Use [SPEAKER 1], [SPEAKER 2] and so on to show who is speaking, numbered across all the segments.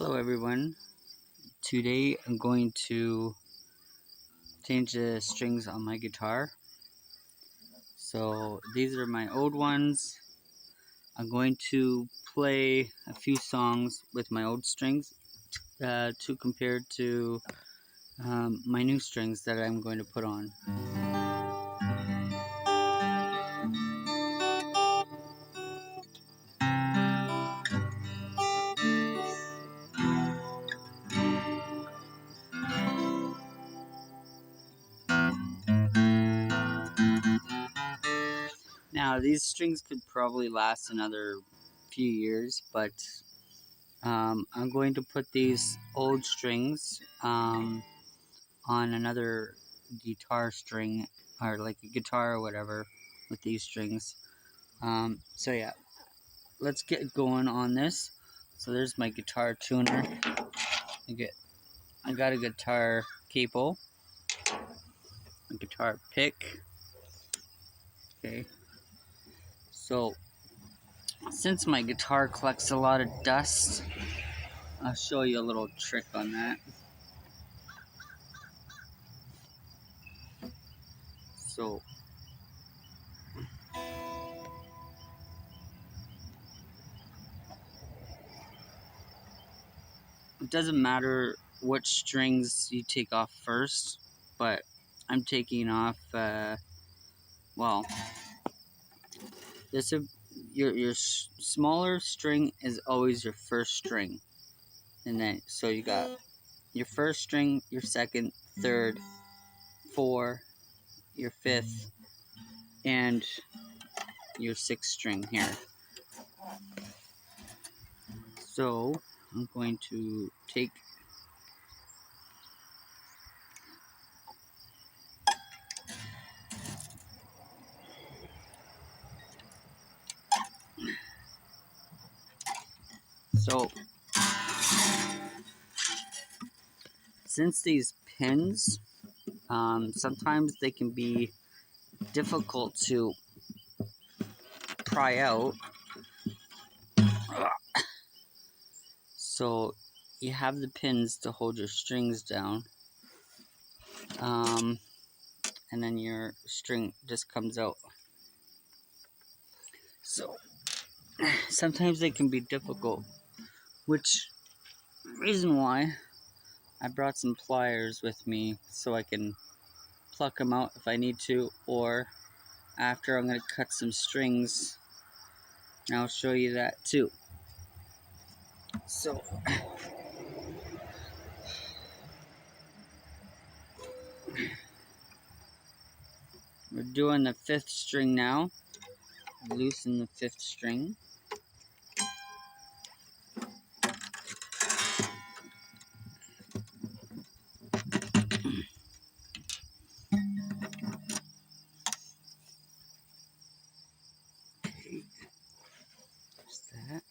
[SPEAKER 1] Hello everyone. Today I'm going to change the strings on my guitar. So these are my old ones. I'm going to play a few songs with my old strings to compare to my new strings that I'm going to put on. Now these strings could probably last another few years, but I'm going to put these old strings on another guitar string, or like a guitar or whatever, with these strings. So yeah, let's get going on this. So there's my guitar tuner. I got a guitar capo, a guitar pick. Okay, so since my guitar collects a lot of dust, I'll show you a little trick on that. So it doesn't matter which strings you take off first, but I'm taking off well, this your smaller string is always your first string, and then so you got your first string, your second, third, four, your fifth, and your sixth string here. So I'm going to take so since these pins sometimes they can be difficult to pry out, so you have the pins to hold your strings down, and then your string just comes out. So sometimes they can be difficult, which reason why I brought some pliers with me so I can pluck them out if I need to, or after I'm going to cut some strings, and I'll show you that too. So we're doing the fifth string now. Loosen the fifth string. Okay, there's that.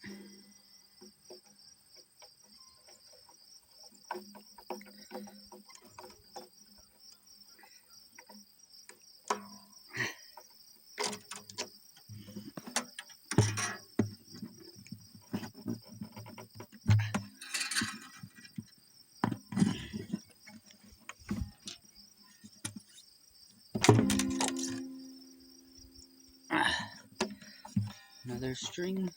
[SPEAKER 1] Another string.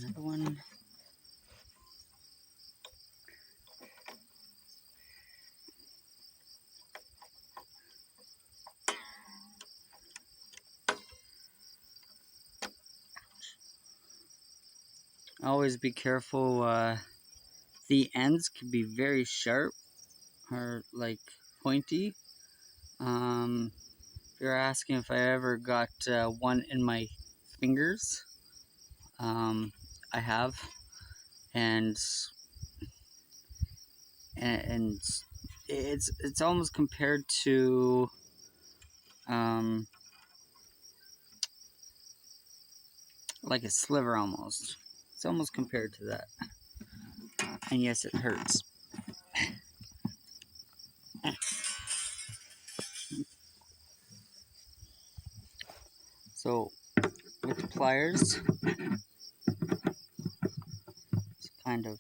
[SPEAKER 1] Another one. Always be careful. The ends can be very sharp or like pointy. If you're asking if I ever got one in my fingers, I have, and it's almost compared to like a sliver almost. It's almost compared to that. And yes, it hurts. So with the pliers, it's kind of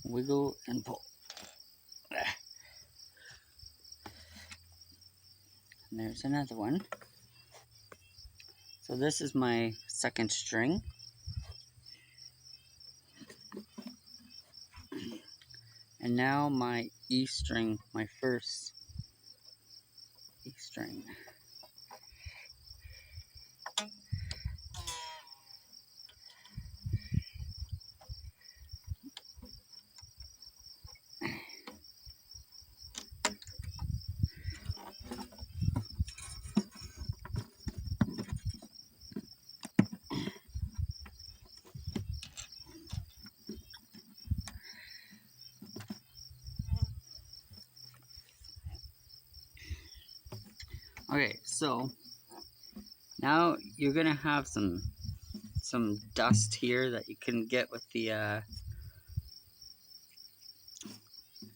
[SPEAKER 1] wiggle and pull. And there's another one. So this is my second string. And now my E string, my first E string. Okay, so now you're gonna have some dust here that you can get with the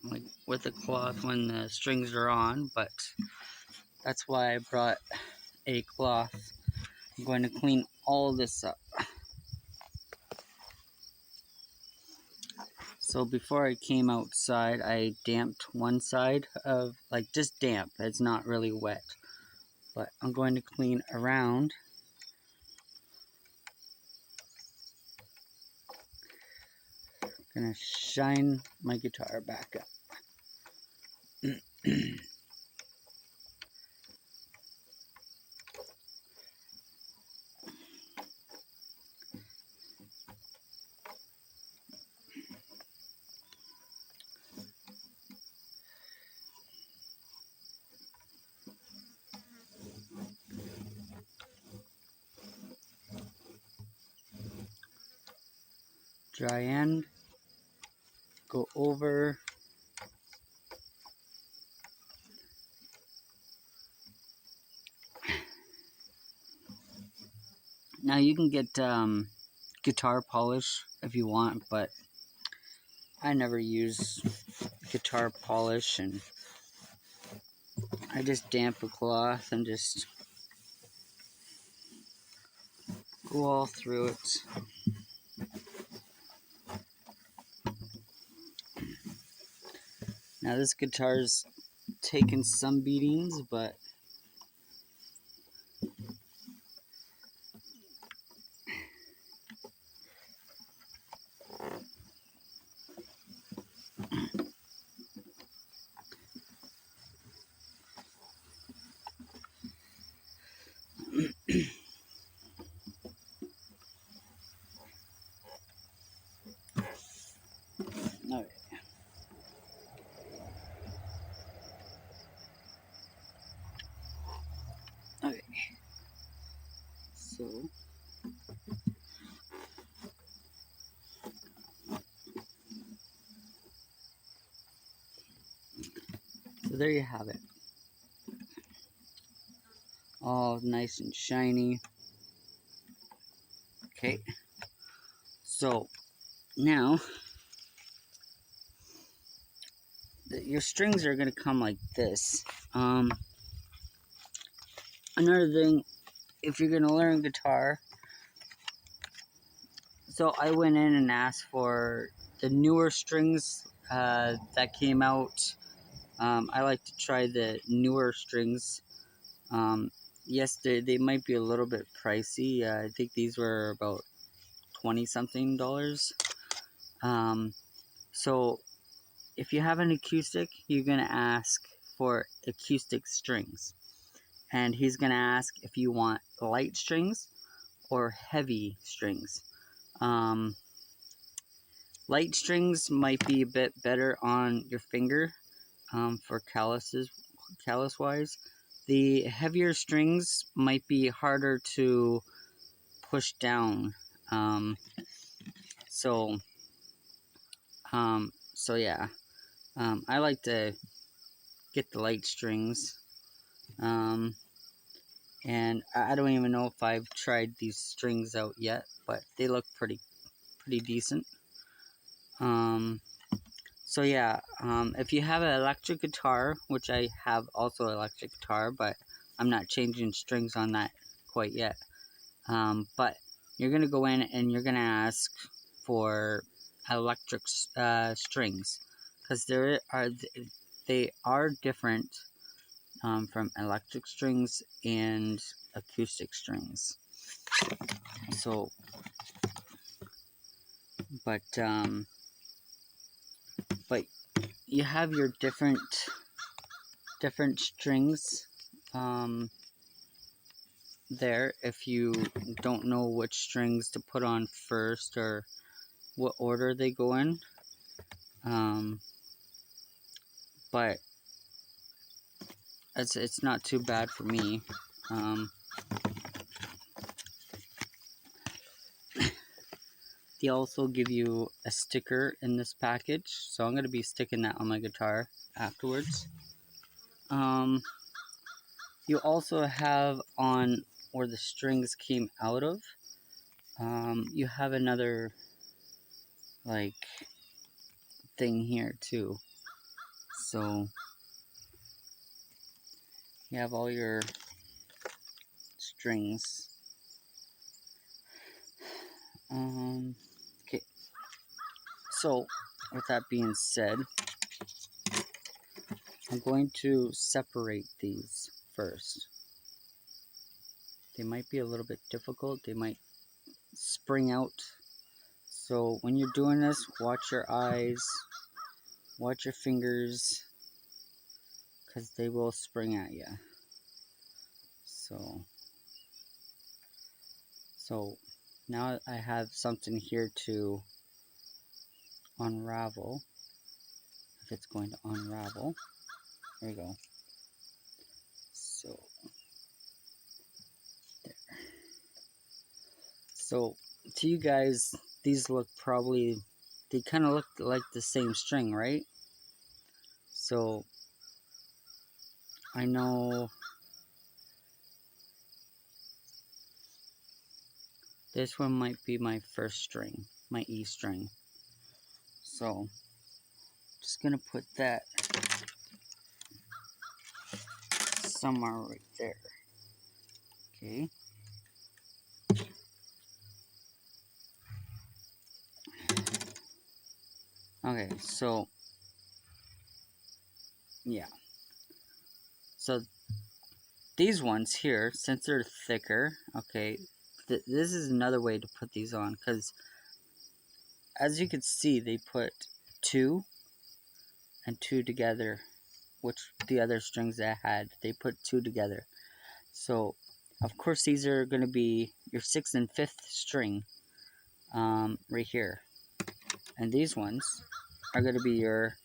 [SPEAKER 1] like with the cloth when the strings are on, but that's why I brought a cloth. I'm going to clean all this up. So before I came outside, I damped one side of, like, just damp, it's not really wet, but I'm going to clean around. Gonna shine my guitar back up. Dry end, go over. Now you can get guitar polish if you want, but I never use guitar polish, and I just damp a cloth and just go all through it. Now this guitar's taken some beatings, but okay. Okay. So there you have it. All nice and shiny. Okay. So now your strings are gonna come like this. Another thing, if you're gonna learn guitar, so I went in and asked for the newer strings that came out. I like to try the newer strings. Yes, they might be a little bit pricey. I think these were about $20-something. So if you have an acoustic, you're gonna ask for acoustic strings, and he's gonna ask if you want light strings or heavy strings. Light strings might be a bit better on your finger for callus wise. The heavier strings might be harder to push down. So yeah, I like to get the light strings, and I don't even know if I've tried these strings out yet, but they look pretty decent. So yeah, if you have an electric guitar, which I have also electric guitar, but I'm not changing strings on that quite yet. But you're gonna go in and you're gonna ask for electric strings, because they are different from electric strings and acoustic strings. So, but you have your different strings there. If you don't know which strings to put on first or what order they go in, but it's not too bad for me. They also give you a sticker in this package, so I'm going to be sticking that on my guitar afterwards. You also have on where the strings came out of, you have another like thing here too. So you have all your strings. Okay, so with that being said, I'm going to separate these first. They might be a little bit difficult, they might spring out. So when you're doing this, watch your eyes, watch your fingers, because they will spring at you. So now I have something here to unravel. If it's going to unravel, there we go. So there. So to you guys, these look they kind of look like the same string, right? So I know this one might be my first string, my E string. So just gonna put that somewhere right there. Okay. Okay, so yeah. So these ones here, since they're thicker, okay, this is another way to put these on, because as you can see, they put 2 and 2 together, which the other strings that I had, they put 2 together. So of course these are going to be your 6th and 5th string right here, and these ones are going to be your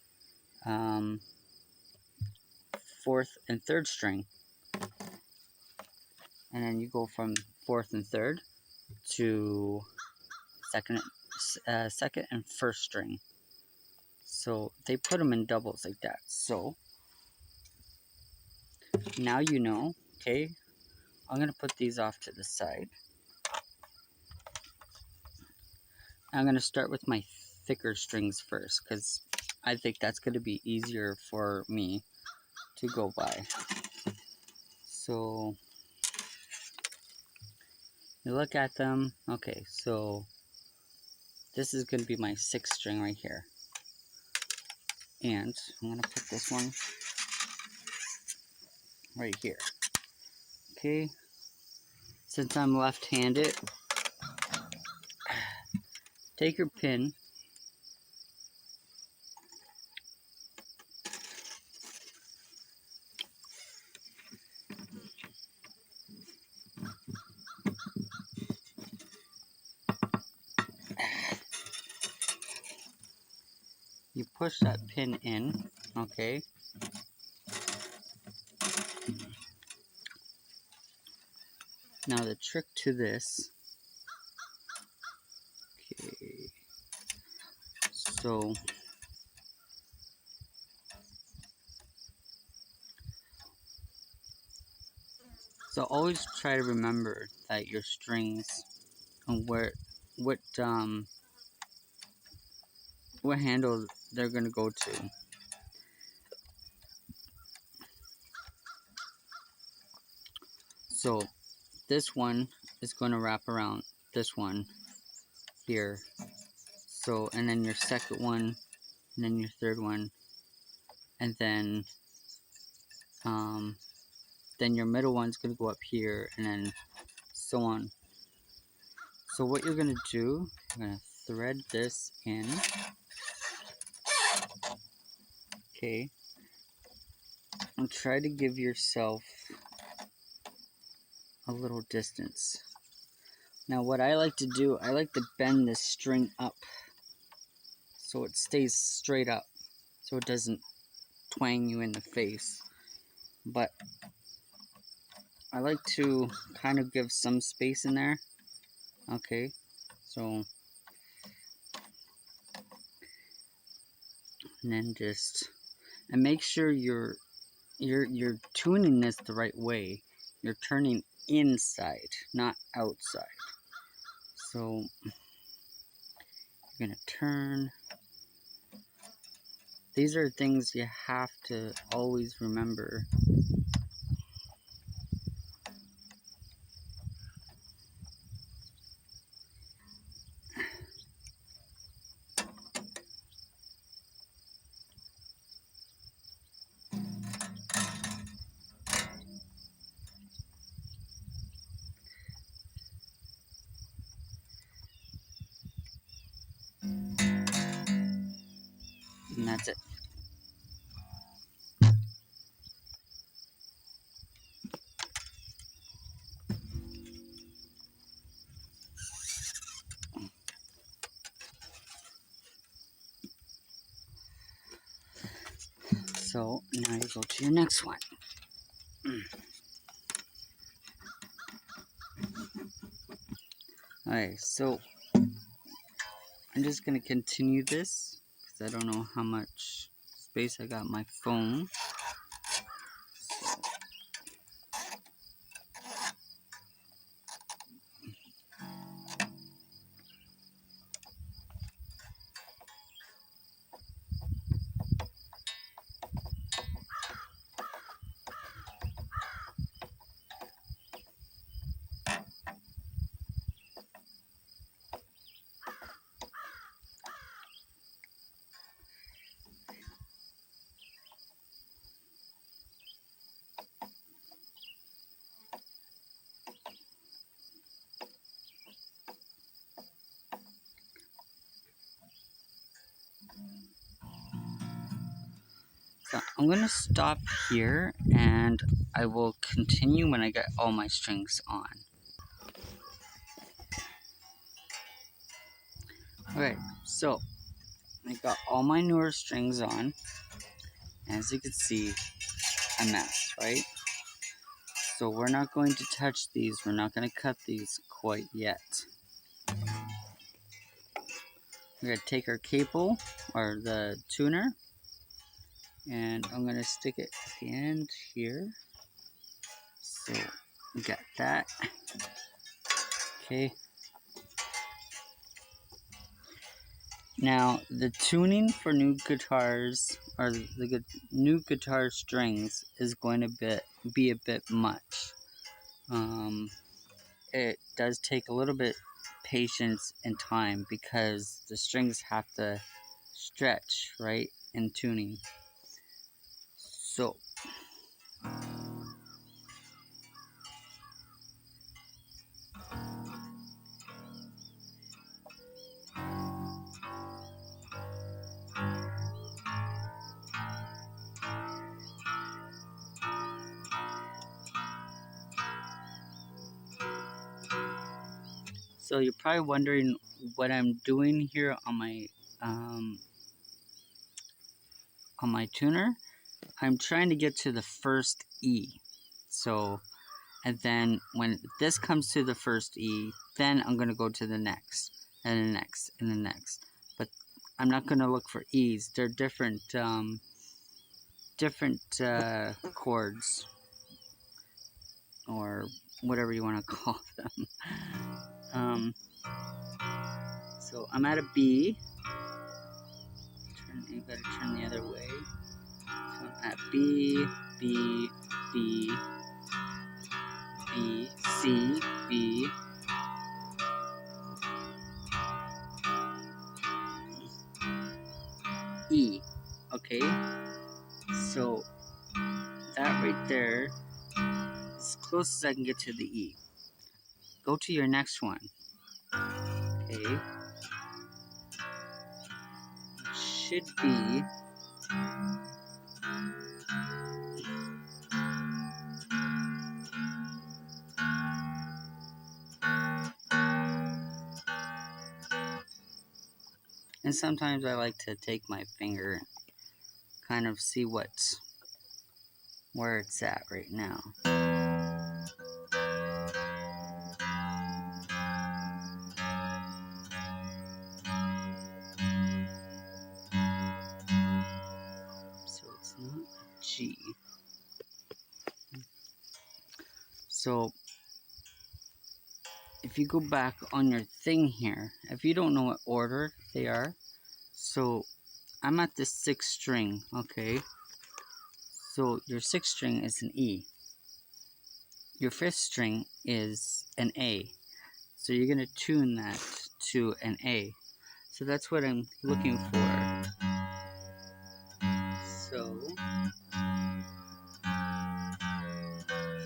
[SPEAKER 1] 4th and 3rd string, and then you go from 4th and 3rd to second and 1st string. So they put them in doubles like that. So now you know. Okay, I'm gonna put these off to the side. I'm gonna start with my thicker strings first, because I think that's gonna be easier for me to go by. So you look at them. Okay, so this is gonna be my 6th string right here, and I'm gonna put this one right here. Okay, since I'm left-handed, take your pin, you push that pin in, okay? Now the trick to this, okay, So always try to remember that your strings and what handle they're gonna go to. So this one is going to wrap around this one here. So, and then your second one, and then your third one, and then your middle one's going to go up here, and then so on. So what you're going to do, you're going to thread this in. Okay. And try to give yourself a little distance. Now what I like to do, I like to bend this string up so it stays straight up, so it doesn't twang you in the face. But I like to kind of give some space in there. Okay, so and then and make sure you're tuning this the right way. You're turning inside, not outside. So you're gonna turn. These are things you have to always remember. And that's it. So now you go to your next one. Alright, so I'm just gonna continue this because I don't know how much space I got on my phone. So I'm gonna stop here and I will continue when I get all my strings on. Okay, so I got all my newer strings on. As you can see, a mess, right? So we're not going to touch these. We're not going to cut these quite yet. We're going to take our cable, or the tuner, and I'm going to stick it at the end here. So we got that. Okay. Now the tuning for new guitars, or the new guitar strings, is going to be a bit much. It does take a little bit patience and time because the strings have to stretch, right, in tuning. So you're probably wondering what I'm doing here on my tuner. I'm trying to get to the first E. So, and then when this comes to the first E, then I'm going to go to the next, and the next, and the next. But I'm not going to look for E's. They're different chords, or whatever you want to call them. So I'm at a B. You gotta turn the other way. So I'm at B, B, B, B, C, B, E. Okay? So that right there is as close as I can get to the E. Go to your next one. Okay? It should be and sometimes I like to take my finger and kind of see where it's at right now. So it's not G. So if you go back on your thing here, if you don't know what order they are, so I'm at the 6th string, okay? So your 6th string is an E. Your 5th string is an A. So you're gonna tune that to an A. So that's what I'm looking for. So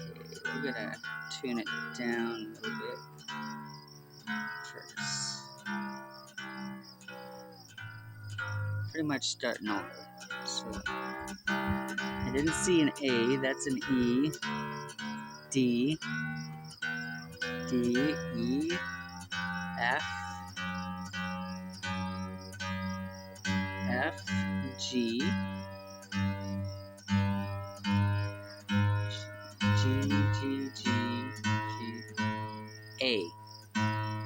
[SPEAKER 1] okay, we're gonna tune it down a little bit first. Pretty much starting over. So I didn't see an A, that's an E, D, D, E, F, F, G, G, A.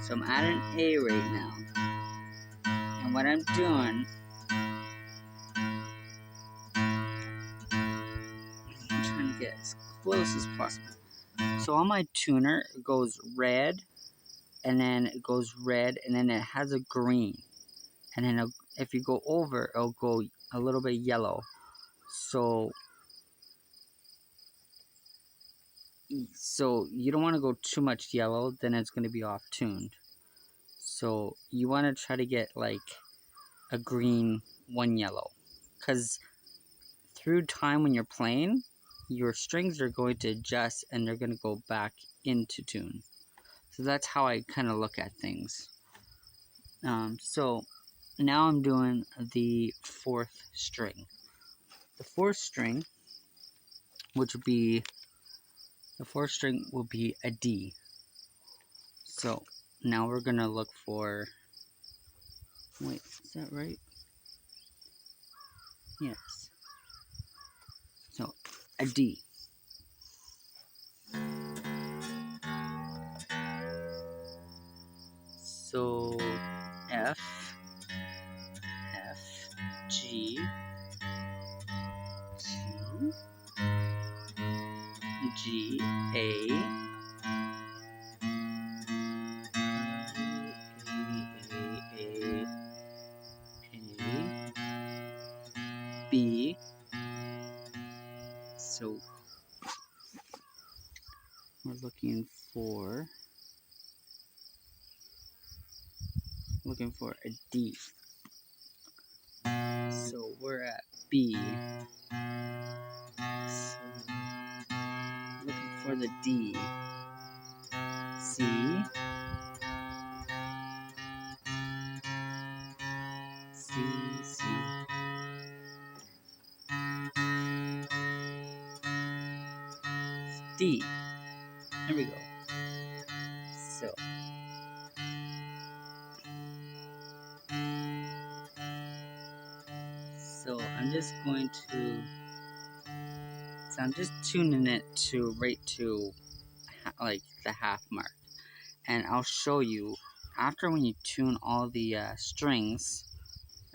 [SPEAKER 1] So I'm at an A right now. And what I'm doing, I'm trying to get as close as possible. So on my tuner, it goes red, and then it goes red, and then it has a green. And then if you go over, it'll go a little bit yellow. So you don't want to go too much yellow, then it's going to be off tuned. So you want to try to get like a green, one yellow, because through time when you're playing, your strings are going to adjust and they're going to go back into tune. So that's how I kind of look at things. So now I'm doing the 4th string. The 4th string, which would be, the 4th string will be a D. So now we're going to look for, wait, is that right? Yes. So a D. So F, G, G, A, B. So we're looking for a D. So we're at B. So looking for the D. C. C, C. D. There we go. So I'm just going to, I'm just tuning it to right to like the half mark, and I'll show you after when you tune all the strings,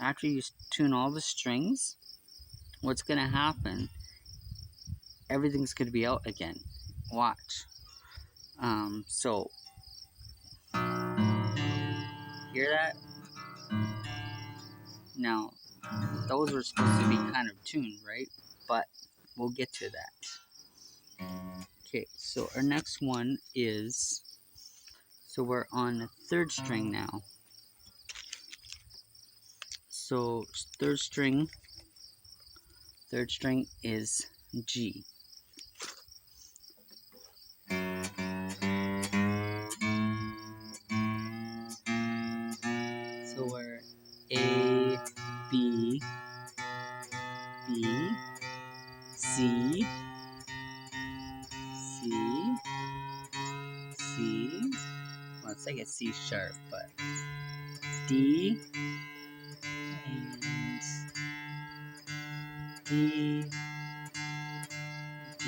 [SPEAKER 1] after you tune all the strings, what's going to happen, everything's going to be out again. Watch. So, hear that? Now, those were supposed to be kind of tuned, right? But we'll get to that. Okay, so our next one is, so we're on the third string now. So third string is G. So we're A, B, B, C, C, C, well it's like a C sharp, but D, and D, D, D,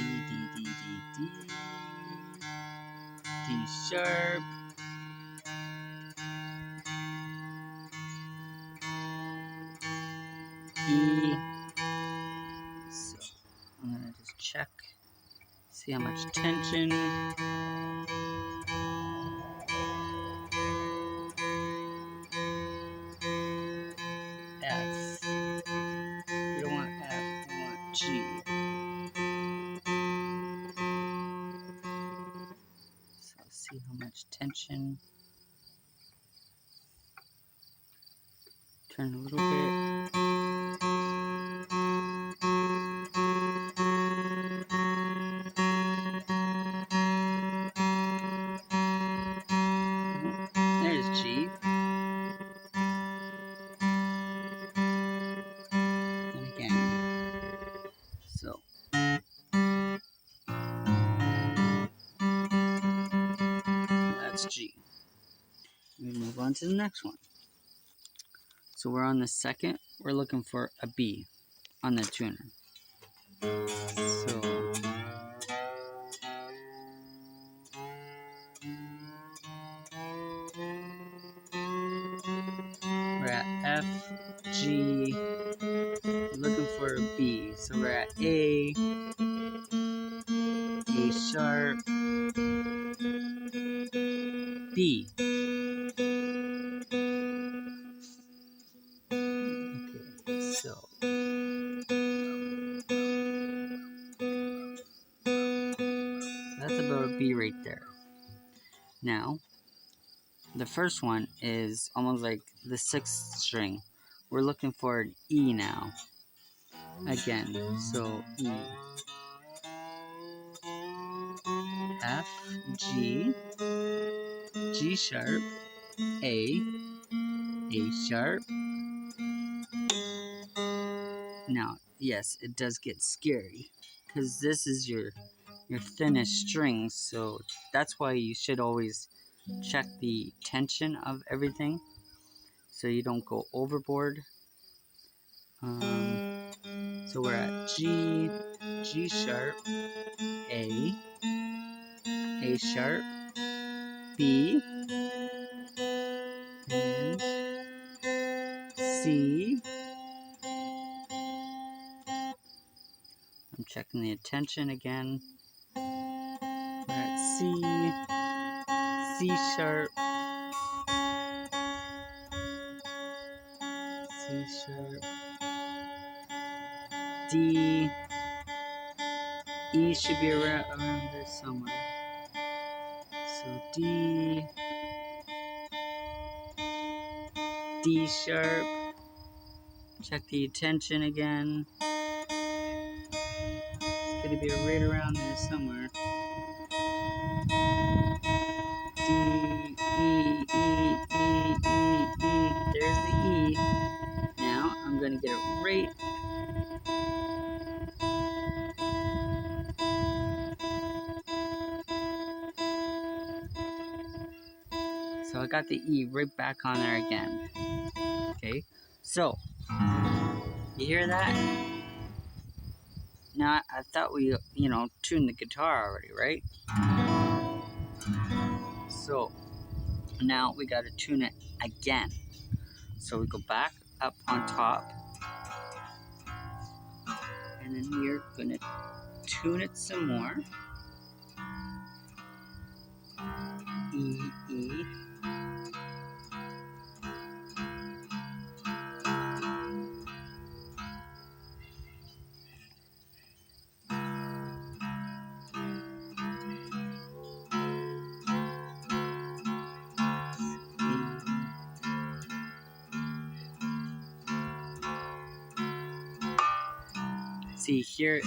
[SPEAKER 1] D, D, D, D sharp, E. So I'm gonna just check, see how much tension. F. We don't want F, we want G. So let's see how much tension. Turn a little bit. There's G. And again. So. That's G. We move on to the next one. So we're on the second. We're looking for a B on the tuner. So. We're at F, G, looking for a B. So we're at A sharp, B. Okay, so. That's about a B right there. Now, the first one is almost like the sixth string. We're looking for an E now. Again, so E. F, G, G sharp, A sharp. Now, yes, it does get scary because this is your thinnest string, so that's why you should always check the tension of everything so you don't go overboard. So we're at G, G sharp, A sharp, B, and C. I'm checking the tension again. We're at C, C sharp, C sharp, D, E should be around there somewhere. So D, D sharp, check the tension again. It's gonna be right around there somewhere. D, E, E, E, E, E, there's the E. Now I'm gonna get it right. So I got the E right back on there again. Okay, so you hear that? Now I thought we, tuned the guitar already, right? So now we got to tune it again. So we go back up on top. And then we're going to tune it some more. E, E. See here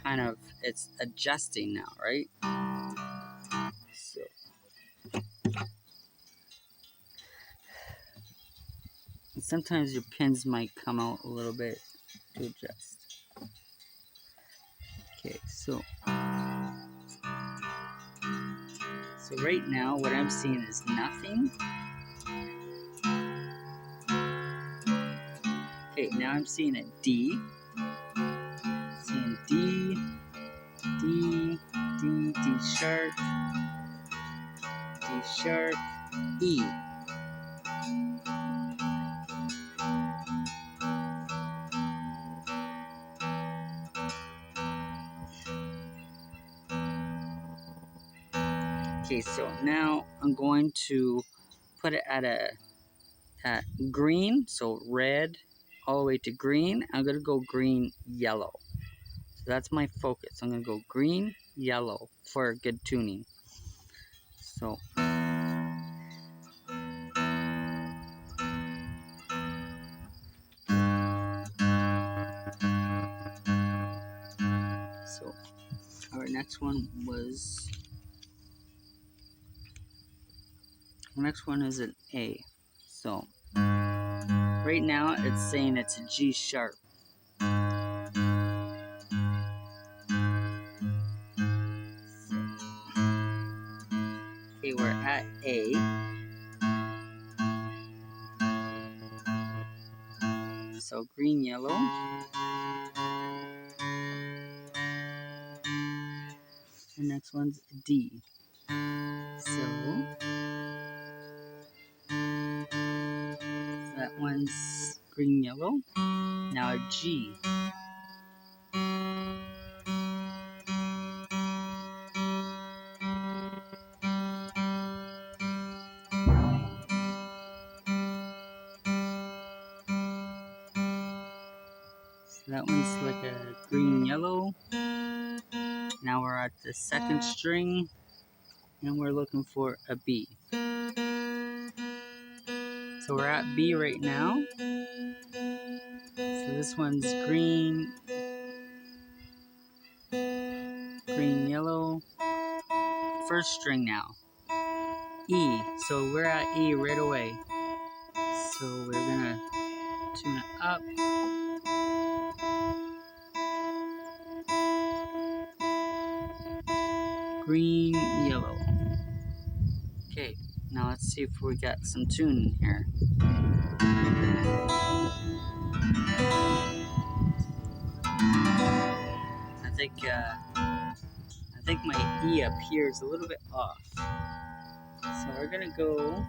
[SPEAKER 1] kind of, it's adjusting now, right? So sometimes your pins might come out a little bit to adjust. Okay, so right now what I'm seeing is nothing. Okay, now I'm seeing a D. Seeing D, D, D, D sharp, E. Okay, so now I'm going to put it at green, so red all the way to green. I'm going to go green, yellow. So that's my focus. I'm going to go green, yellow for good tuning. So our next one is an A. So right now it's saying it's a G sharp. Okay, we're at A. So green, yellow. The next one's D. So that one's green, yellow. Now a G. So that one's like a green, yellow. Now we're at the second string, and we're looking for a B. So we're at B right now. So this one's green, yellow. First string now. E. So we're at E right away. So we're gonna tune it up. Green, yellow. Okay, now let's see if we got some tune here. I think my E up here is a little bit off. So we're gonna go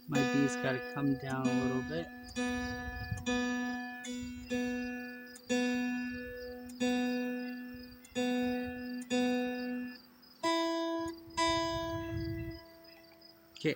[SPEAKER 1] my B's got to come down a little bit. Okay.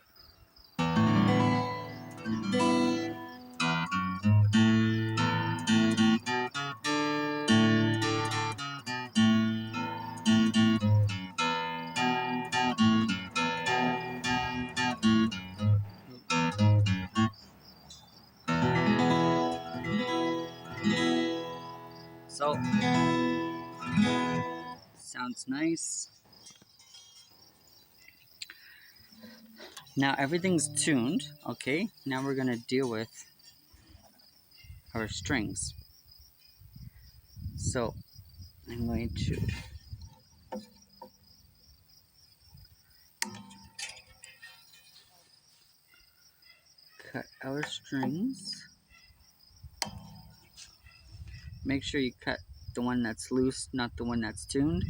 [SPEAKER 1] So, sounds nice. Now everything's tuned, okay? Now we're gonna deal with our strings. So I'm going to cut our strings. Make sure you cut the one that's loose, not the one that's tuned.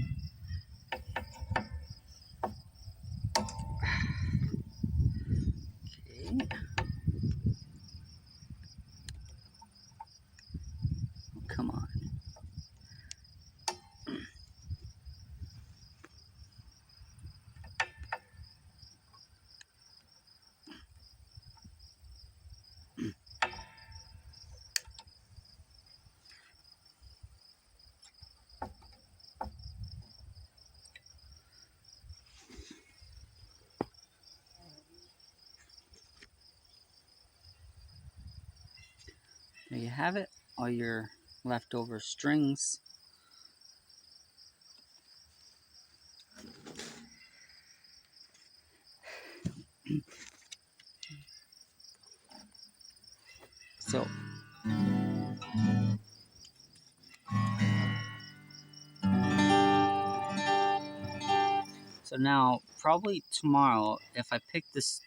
[SPEAKER 1] Okay. Come on. There you have it, all your leftover strings. So now probably tomorrow if I pick this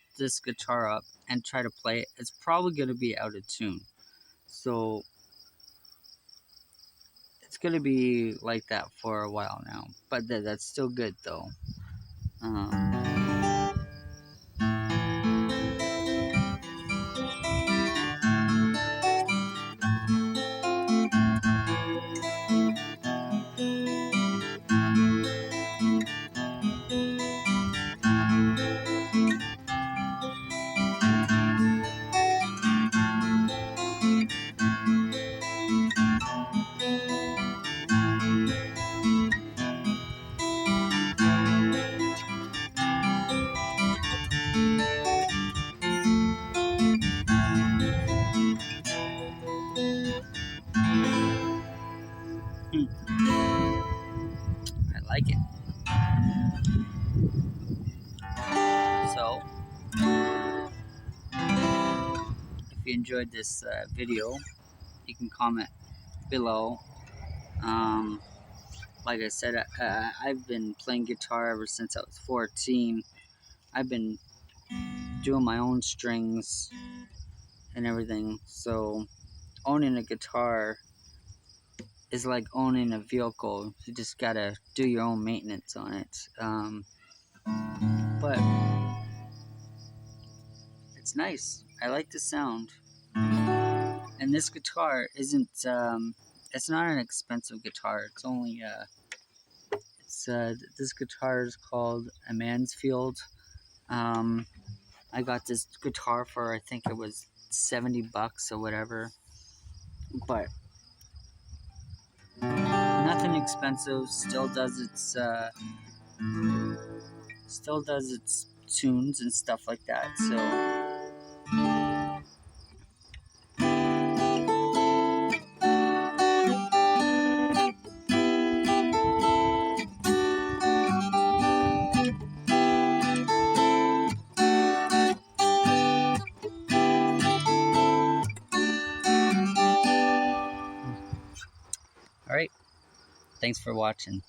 [SPEAKER 1] guitar up and try to play it, it's probably going to be out of tune. So it's going to be like that for a while now, but that's still good though. I like it. So if you enjoyed this video, you can comment below. Like I said, I've been playing guitar ever since I was 14. I've been doing my own strings and everything. So owning a guitar is like owning a vehicle. You just gotta do your own maintenance on it. But it's nice. I like the sound. And this guitar isn't, it's not an expensive guitar. It's only, this guitar is called a Mansfield. I got this guitar for, I think it was $70 or whatever. But nothing expensive. Still does its tunes and stuff like that. So all right. Thanks for watching.